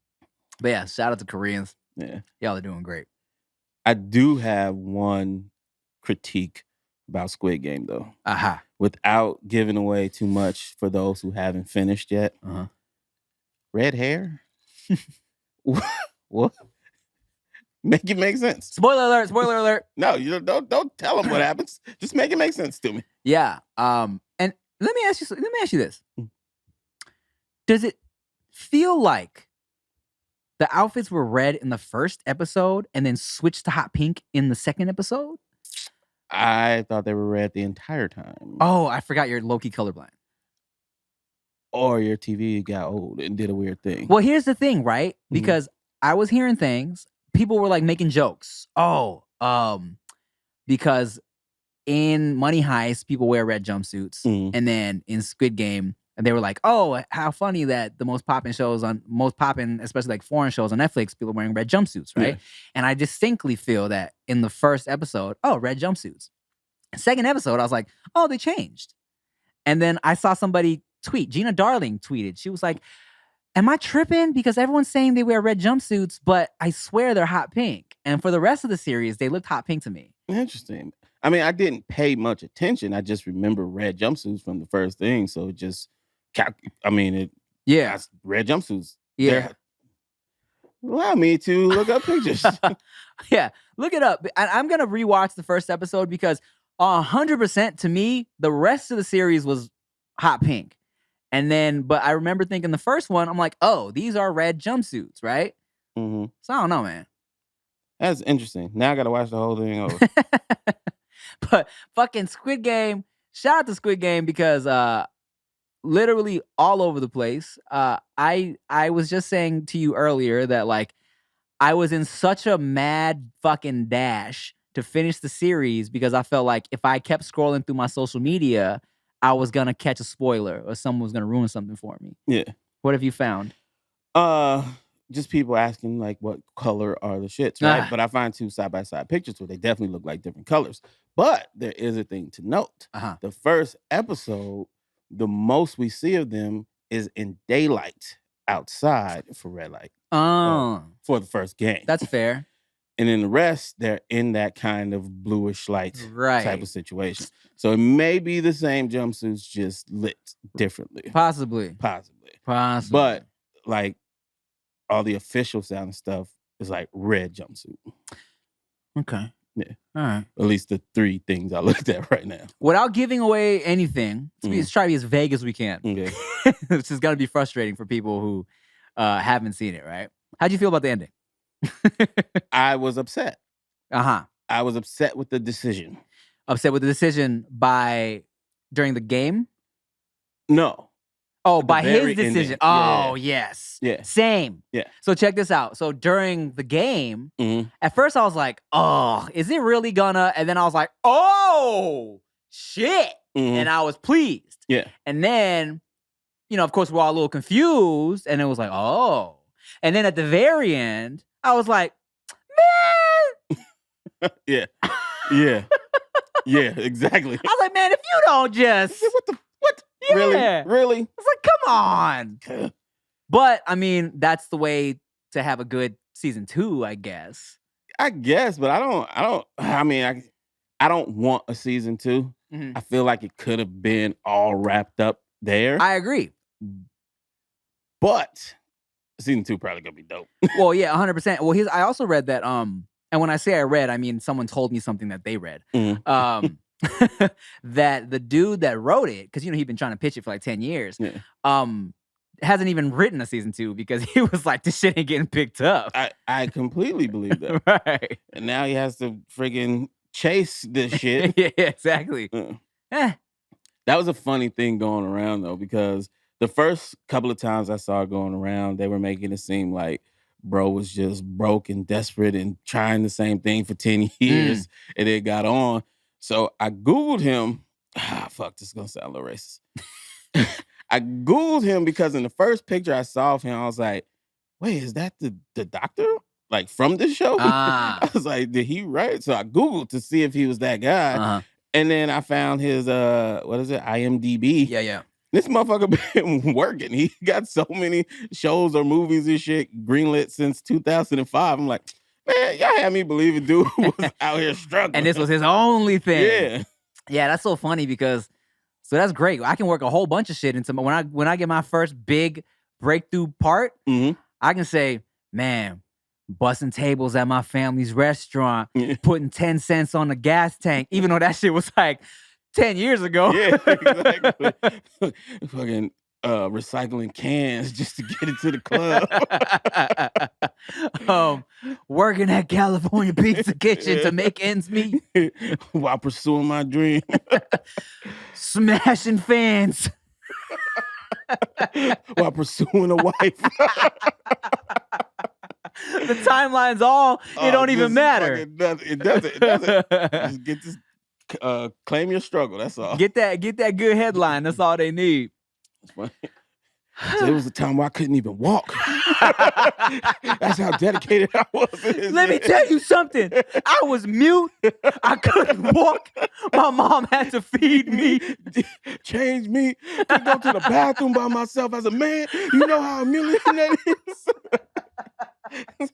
But yeah, shout out to Koreans. Yeah. Y'all are doing great. I do have one critique about Squid Game, though. Aha. Without giving away too much for those who haven't finished yet. Red hair? What? Make it make sense. Spoiler alert. No, you don't tell them what happens. Just make it make sense to me. Yeah. And let me ask you this. Does it feel like the outfits were red in the first episode and then switched to hot pink in the second episode? I thought they were red the entire time. Oh, I forgot you're low-key colorblind. Or your TV got old and did a weird thing. Well, here's the thing, right? Because I was hearing things. People were like making jokes. Because in Money Heist, people wear red jumpsuits. And then in Squid Game, they were like, oh, how funny that the most popping, especially like foreign shows on Netflix, people wearing red jumpsuits, right? Yeah. And I distinctly feel that in the first episode, red jumpsuits. Second episode, I was like, oh, they changed. And then I saw somebody tweet. Gina Darling tweeted. She was like, am I tripping? Because everyone's saying they wear red jumpsuits, but I swear they're hot pink. And for the rest of the series, they looked hot pink to me. Interesting. I mean, I didn't pay much attention. I just remember red jumpsuits from the first thing. So it just, red jumpsuits. Yeah. Allow me to look up pictures. Yeah, look it up. I'm going to rewatch the first episode because 100% to me, the rest of the series was hot pink. And then, but I remember thinking the first one, I'm like, oh, these are red jumpsuits, right? Mm-hmm. So I don't know, man. That's interesting. Now I got to watch the whole thing over. But fucking Squid Game, shout out to Squid Game because literally all over the place. I was just saying to you earlier that like I was in such a mad fucking dash to finish the series because I felt like if I kept scrolling through my social media, I was gonna catch a spoiler or someone was gonna ruin something for me. Yeah. What have you found? Just people asking like what color are the shits, right? But I find 2 side-by-side pictures where they definitely look like different colors. But there is a thing to note. The first episode, the most we see of them is in daylight outside for red light. For the first game. That's fair. And then the rest, they're in that kind of bluish light type of situation. So it may be the same jumpsuits, just lit differently. Possibly. But like all the official sound stuff is like red jumpsuit. Okay. Yeah. All right. At least the 3 things I looked at right now. Without giving away anything, let's try to be as vague as we can. Okay. Which is gonna be frustrating for people who haven't seen it, right? How'd you feel about the ending? I was upset. I was upset with the decision. Upset with the decision during the game? No. Oh, by his decision. Ending. Oh, yes. Yeah. Same. Yeah. So check this out. So during the game, at first I was like, oh, is it really gonna? And then I was like, oh, shit. And I was pleased. Yeah. And then, of course, we're all a little confused. And it was like, oh. And then at the very end, I was like, man. Yeah, exactly. I was like, man, if you don't just. What? Yeah. Really? It's like, come on. But, I mean, that's the way to have a good season 2, I guess. But I don't want a season 2. I feel like it could have been all wrapped up there. I agree. But season 2 probably gonna be dope. Well, yeah, 100%. Well, I also read that, and when I say I read, I mean someone told me something that they read. That the dude that wrote it, because he'd been trying to pitch it for like 10 years, hasn't even written a season 2 because he was like, this shit ain't getting picked up. I completely believe that. Right. And now he has to friggin' chase this shit. Yeah, exactly. That was a funny thing going around though, because the first couple of times I saw it going around, they were making it seem like bro was just broke and desperate and trying the same thing for 10 years and it got on. So I Googled him. Fuck, this is going to sound a little racist. I Googled him because in the first picture I saw of him, I was like, wait, is that the doctor? Like from this show? I was like, did he write? So I Googled to see if he was that guy. And then I found his, IMDb. Yeah. This motherfucker been working. He got so many shows or movies and shit greenlit since 2005. I'm like, man, y'all had me believing dude was out here struggling. And this was his only thing. Yeah. Yeah, that's so funny because, so that's great. I can work a whole bunch of shit into when I get my first big breakthrough part, I can say, man, busting tables at my family's restaurant, putting 10 cents on the gas tank, even though that shit was like 10 years ago. Yeah, exactly. Fucking recycling cans just to get into the club. Working at California Pizza Kitchen to make ends meet. While pursuing my dream. Smashing fans. While pursuing a wife. The timeline's all, it don't even matter. It doesn't. Just get this, claim your struggle, that's all. Get that good headline, that's all they need. So it was a time where I couldn't even walk. That's how dedicated I was. Let me tell you something. I was mute. I couldn't walk. My mom had to feed me. Change me. To go to the bathroom by myself as a man. You know how humiliating that is?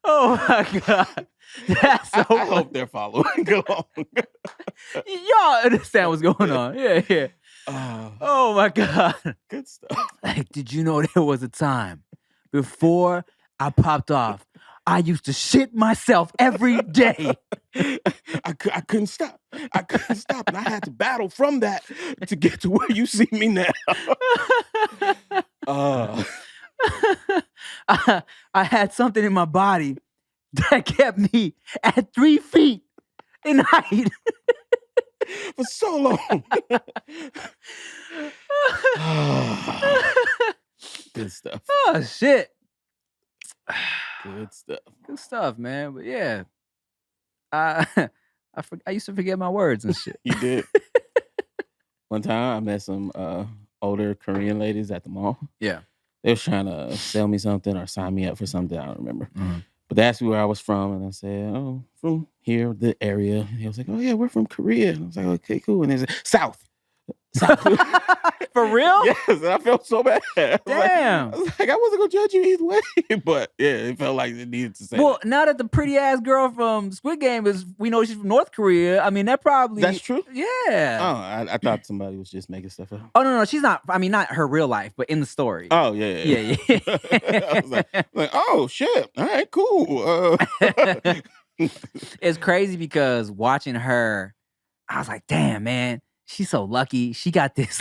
Oh my God. That's so I hope they're following. Go on. Y'all understand what's going on. Yeah. Oh my God. Good stuff. Like, did you know there was a time before I popped off, I used to shit myself every day. I couldn't stop. I couldn't stop. And I had to battle from that to get to where you see me now. I had something in my body that kept me at 3 feet in height. For so long. Good stuff. Oh, shit. Good stuff. Good stuff, man. But yeah, I used to forget my words and shit. You did. One time I met some older Korean ladies at the mall. Yeah. They was trying to sell me something or sign me up for something. I don't remember. Mm-hmm. But they asked me where I was from. And I said, oh, from here, the area. And he was like, oh, yeah, we're from Korea. And I was like, okay, cool. And they said, South. For real? Yes, and I felt so bad. Damn. I was like, I wasn't gonna judge you either way, but yeah, it felt like it needed to say. Well, that. now that the pretty ass girl from Squid Game we know she's from North Korea. I mean, That's true. Yeah. Oh, I thought somebody was just making stuff up. Oh no, she's not. I mean, not her real life, but in the story. Oh yeah. I was like, oh shit. All right, cool. It's crazy because watching her, I was like, damn, man. She's so lucky. She got this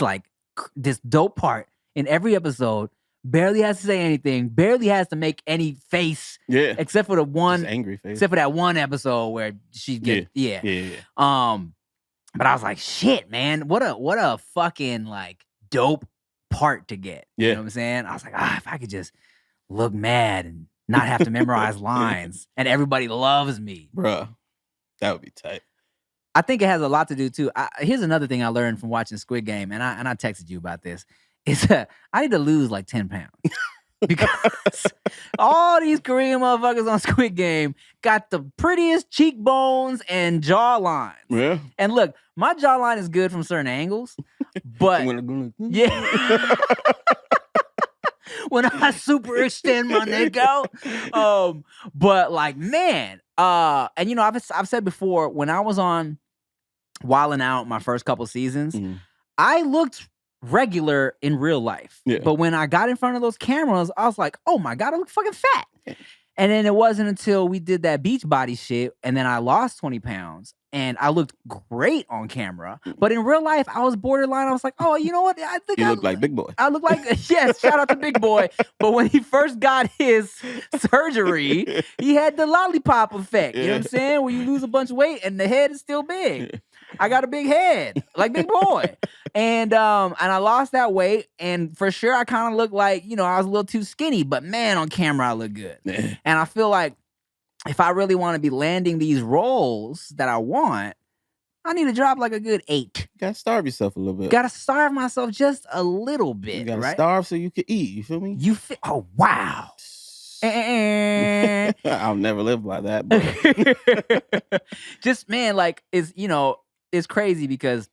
this dope part in every episode. Barely has to say anything. Barely has to make any face. Yeah. Except for the one just angry face. Except for that one episode where she gets yeah. But I was like, shit, man. What a fucking dope part to get. You know what I'm saying? I was like, if I could just look mad and not have to memorize lines and everybody loves me. Bruh. That would be tight. I think it has a lot to do too. Here's another thing I learned from watching Squid Game, and I texted you about this. Is I need to lose 10 pounds because all these Korean motherfuckers on Squid Game got the prettiest cheekbones and jawlines. Yeah. And look, my jawline is good from certain angles, but yeah. When I super extend my neck out, but man, and I've said before when I was on Wildin' Out my first couple seasons, I looked regular in real life. Yeah. But when I got in front of those cameras, I was like, oh my God, I look fucking fat. Yeah. And then it wasn't until we did that beach body shit, and then I lost 20 pounds. And I looked great on camera, but in real life, I was borderline. I was like, "Oh, you know what? I think you look like Big Boy." I look like yes. Shout out to Big Boy. But when he first got his surgery, he had the lollipop effect. You know what I'm saying? Where you lose a bunch of weight and the head is still big. I got a big head, like Big Boy, and I lost that weight. And for sure, I kind of looked like I was a little too skinny. But man, on camera, I look good. And I feel like, if I really want to be landing these roles that I want, I need to drop a good 8. You gotta starve yourself a little bit. Gotta starve myself just a little bit. You gotta right? starve so you can eat. You feel me? Oh wow. I'll never live by that. But just man, it's crazy because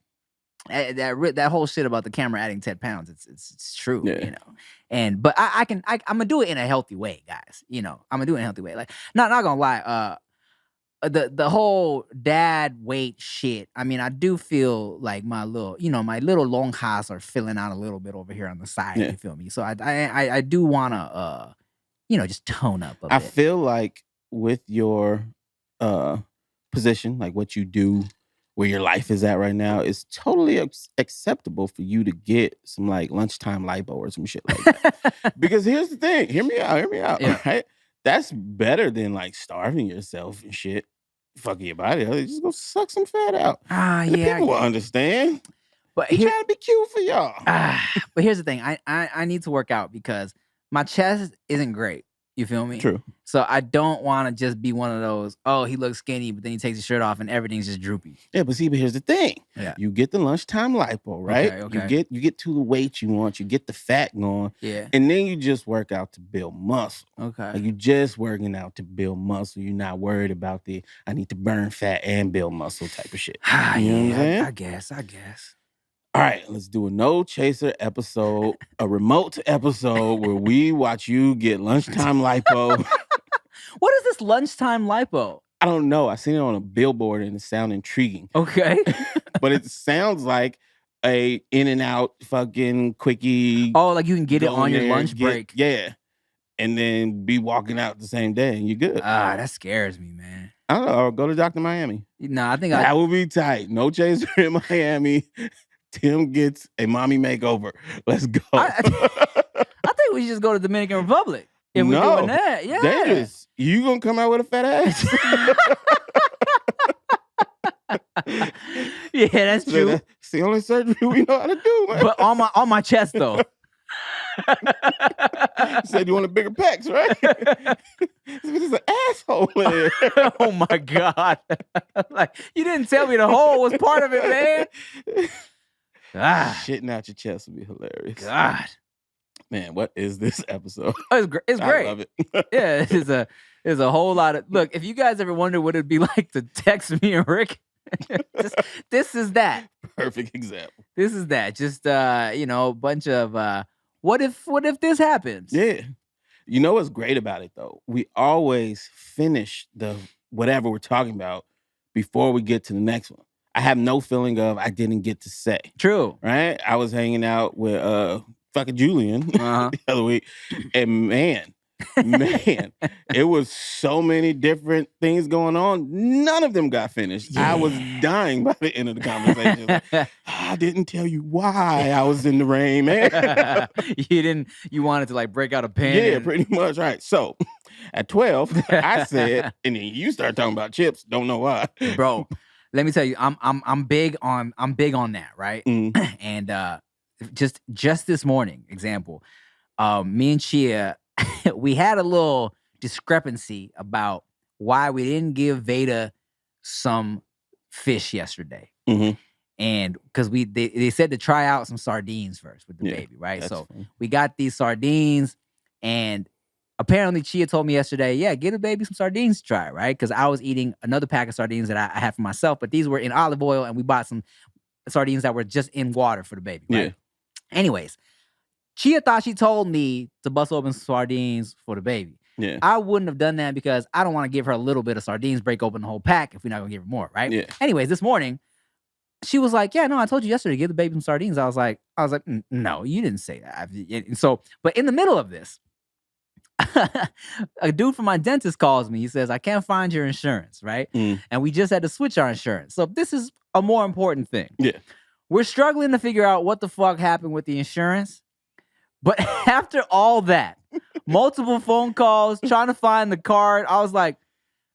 that whole shit about the camera adding 10 pounds, it's true, but I'm gonna do it in a healthy way, guys. I'm gonna do it in a healthy way. Not gonna lie, the whole dad weight shit. I mean, I do feel like my little longhas are filling out a little bit over here on the side. You feel me? So I do wanna just tone up a bit. I feel like with your position, like what you do, where your life is at right now, it's totally acceptable for you to get some lunchtime lipo or some shit like that. Because here's the thing, hear me out, right? That's better than starving yourself and shit, fucking your body. Just go suck some fat out. People will understand. But trying to be cute for y'all. But here's the thing, I need to work out because my chest isn't great. You feel me? True. So I don't want to just be one of those, oh, he looks skinny, but then he takes his shirt off and everything's just droopy. Yeah, but here's the thing. Yeah. You get the lunchtime lipo, right? Okay. You get to the weight you want, you get the fat going. Yeah. And then you just work out to build muscle. Okay. Like you just working out to build muscle. You're not worried about I need to burn fat and build muscle type of shit. You know what I'm saying? I guess. All right, let's do a no chaser episode, a remote episode where we watch you get lunchtime lipo. What is this lunchtime lipo? I don't know. I seen it on a billboard and it sounded intriguing. Okay. But it sounds like a in and out fucking quickie. Oh, like you can get it on your lunch break. Yeah. And then be walking out the same day and you're good. That scares me, man. I don't know. Or go to Dr. Miami. No, I think that would be tight. No chaser in Miami. Tim gets a mommy makeover. Let's go. I think we should just go to Dominican Republic. If we're doing that, yeah. Dangerous. You gonna come out with a fat ass? Yeah, that's true. That's the only surgery we know how to do, man. But on my chest though. You said you want a bigger pecs, right? There's an asshole in there. Oh my God. Like you didn't tell me the hole was part of it, man. Shitting out your chest would be hilarious. God. Man, what is this episode? It's great. I love it. Yeah, there's a whole lot of look. If you guys ever wonder what it'd be like to text me and Rick, this is that. Perfect example. This is that. Just a bunch of what if this happens? Yeah. You know what's great about it though? We always finish the whatever we're talking about before we get to the next one. I have no feeling of I didn't get to say. True. Right? I was hanging out with fucking Julian the other week. And man, it was so many different things going on. None of them got finished. Yeah. I was dying by the end of the conversation. Like, I didn't tell you why I was in the rain, man. You wanted to like break out a pen. Yeah, pretty much. Right. So at 12, I said, and then you start talking about chips. Don't know why. Bro, let me tell you, I'm big on that, right? And just this morning, example, me and Chia, we had a little discrepancy about why we didn't give Veda some fish yesterday. Mm-hmm. And because they said to try out some sardines first with the baby, right? So we got these sardines, and apparently Chia told me yesterday, yeah, give the baby some sardines to try, right? Because I was eating another pack of sardines that I had for myself, but these were in olive oil, and we bought some sardines that were just in water for the baby, right? Yeah. Anyways, Chia thought she told me to bust open some sardines for the baby. Yeah. I wouldn't have done that because I don't want to give her a little bit of sardines, break open the whole pack if we're not going to give her more, right? Yeah. Anyways, this morning, she was like, yeah, no, I told you yesterday to give the baby some sardines. I was like, no, you didn't say that. And so, but in the middle of this, a dude from my dentist calls me. He says, I can't find your insurance, right? And we just had to switch our insurance. So this is a more important thing. Yeah. We're struggling to figure out what the fuck happened with the insurance. But after all that, multiple phone calls, trying to find the card, I was like,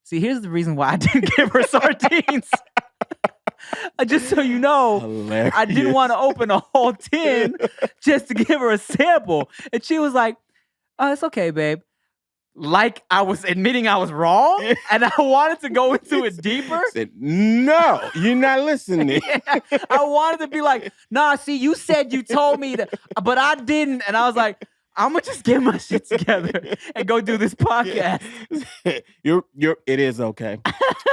see, here's the reason why I didn't give her sardines. Just so you know, hilarious. I didn't want to open a whole tin just to give her a sample. And she was like, oh, it's okay, babe. Like I was admitting I was wrong, and I wanted to go into it deeper. Said, no, you're not listening. Yeah, I wanted to be like, nah, see, you said you told me that, but I didn't. And I was like, I'm gonna just get my shit together and go do this podcast. It is okay.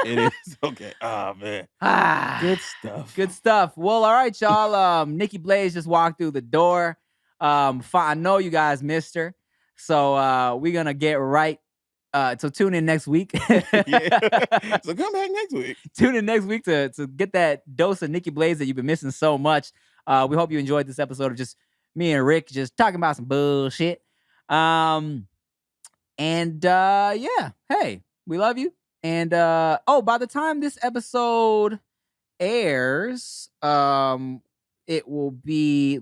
It is okay. Oh man. Good stuff. Good stuff. Well, all right, y'all. Nikki Blaze just walked through the door. I know you guys missed her. So we're gonna get right. So tune in next week. Yeah. So come back next week. Tune in next week to get that dose of Nikki Blaze that you've been missing so much. We hope you enjoyed this episode of just me and Rick just talking about some bullshit. Yeah, hey, we love you. And by the time this episode airs, the date will be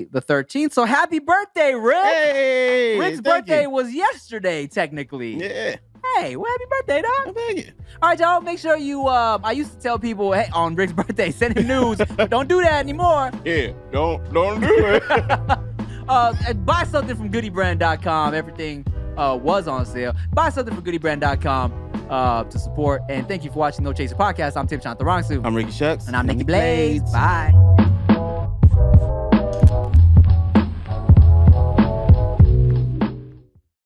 the 13th. So happy birthday, Rick! Hey, Rick's birthday was yesterday, technically. Yeah. Hey, well, happy birthday, dog. Thank you. All right, y'all, make sure you, I used to tell people, hey, on Rick's birthday, send him news, but don't do that anymore. Yeah, don't do it. Buy something from goodybrand.com. Everything was on sale. Buy something from goodybrand.com to support. And thank you for watching No Chaser Podcast. I'm Tim Chantarangsu. I'm Ricky Shucks. And I'm Nikki Blades. Bye.